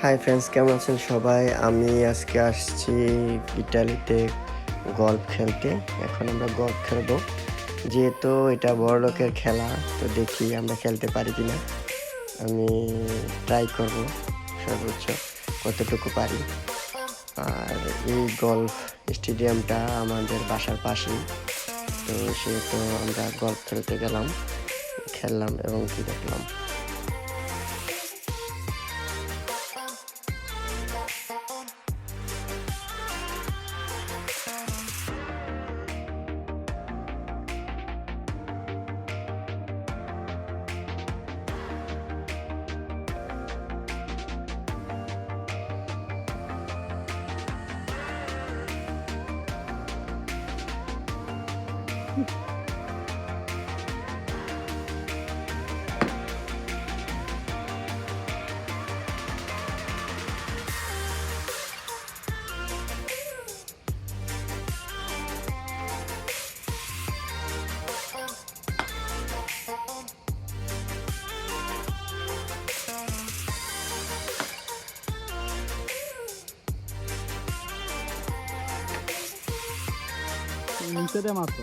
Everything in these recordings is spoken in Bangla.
হাই ফ্রেন্ডস, কেমন আছেন সবাই? আমি আজকে আসছি ইটালিতে গল্ফ খেলতে। এখন আমরা গল্ফ খেলবো, যেহেতু এটা বড়লোকের খেলা, তো দেখি আমরা খেলতে পারি কিনা। আমি ট্রাই করব সর্বোচ্চ কতটুকু পারি। আর এই গল্ফ স্টেডিয়ামটা আমাদের বাসার পাশেই, তো সেহেতু আমরা গল্ফ খেলতে গেলাম, খেললাম এবং কি দেখলাম। নিচে দে মাত্র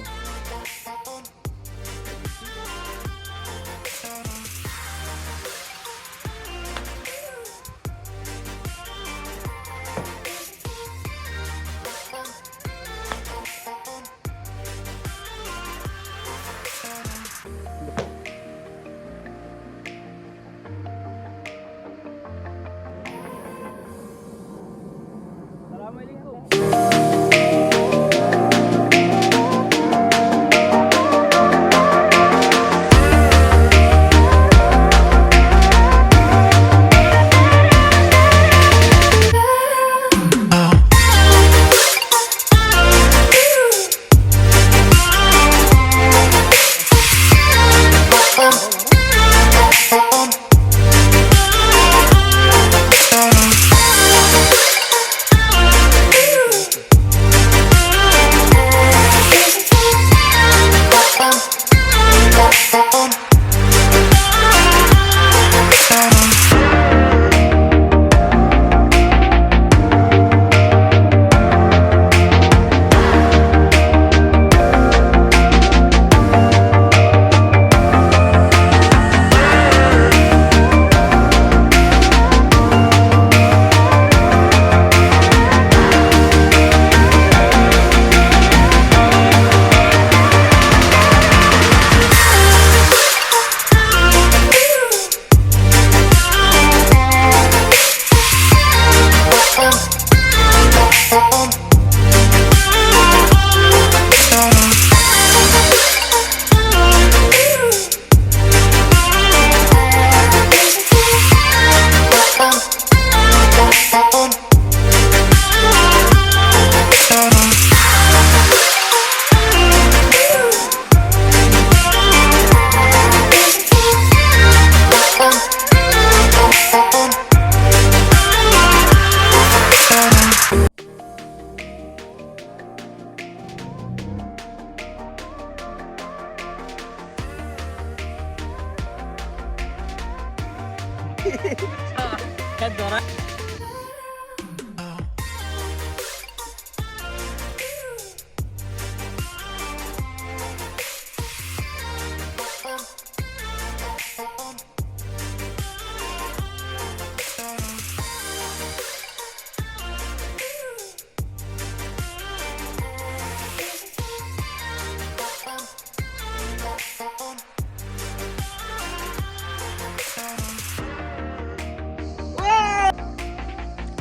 ধরা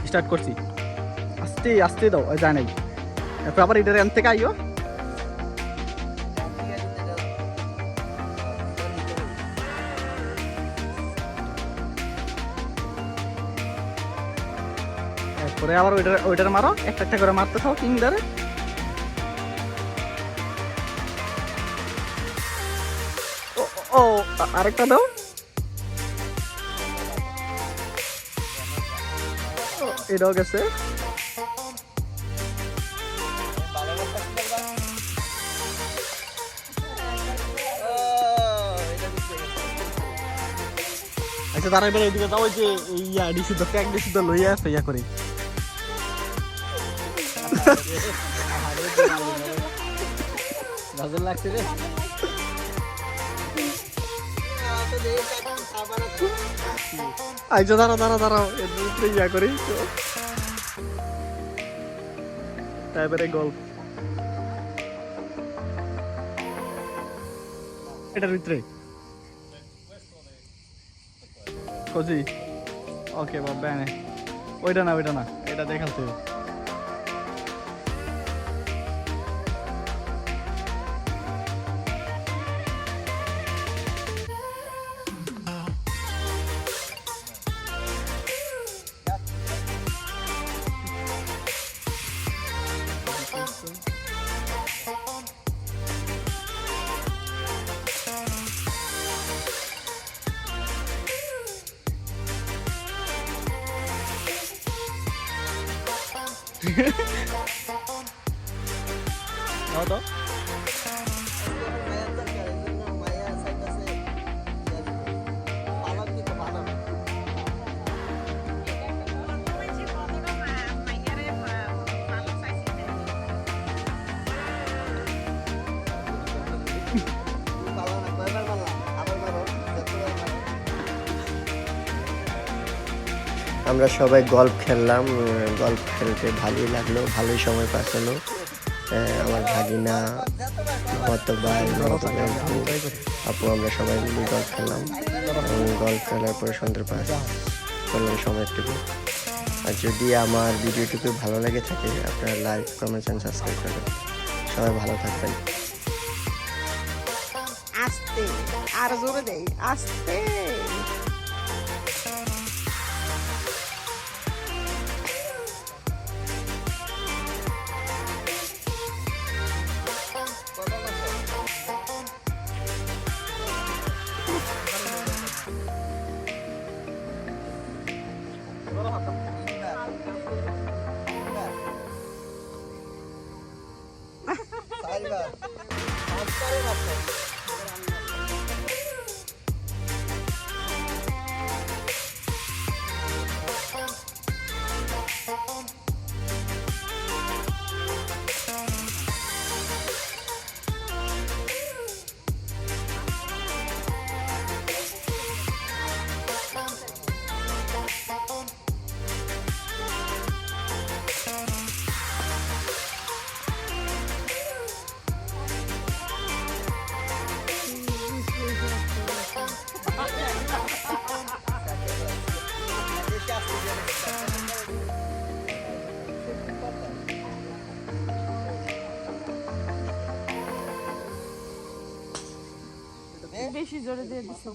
স্টার্ট করছি। আস্তে আস্তে দাও, যায় নাই। তারপর আবার এটার এন থেকে আইও। এরপরে আবার ওইটার মারো, একটা একটা করে মারতে থাও কিং ধরে। ও আরেকটা দাও। এটাও গেছে। আচ্ছা তারা এবার ওইদিকে যাও, ওই যে ইয়া ডিসি তো ট্যাগ ডিসি তো লইয়া আছে ইয়া করে। নজর লাগছে রে। আচ্ছা দাঁড়াও এর উপরে ইয়া করি তো। তারপরে গল্প এটার ভিতরে কোজি। ওকে বাবা ওইটা না এটা দেখাচ্ছে। নাও তো আমরা সবাই গল্ফ খেললাম। গল্ফ খেলতে ভালোই লাগলো, ভালোই সময় পাস হলো। আমার ভাগিনা, মামাতো ভাই, আপু আমরা সবাই মিলে গল্ফ খেললাম। গল্ফ খেলার পরে সন্ধ্যার পাস করলাম সময়টুকু। আর যদি আমার ভিডিওটুকু ভালো লেগে থাকে আপনারা লাইক, কমেন্ট এন্ড সাবস্ক্রাইব করবেন। সবাই ভালো থাকবেন। আস্তে আর জোরে দেই, আস্তে। বেশি জোরে দিয়ে দিছো।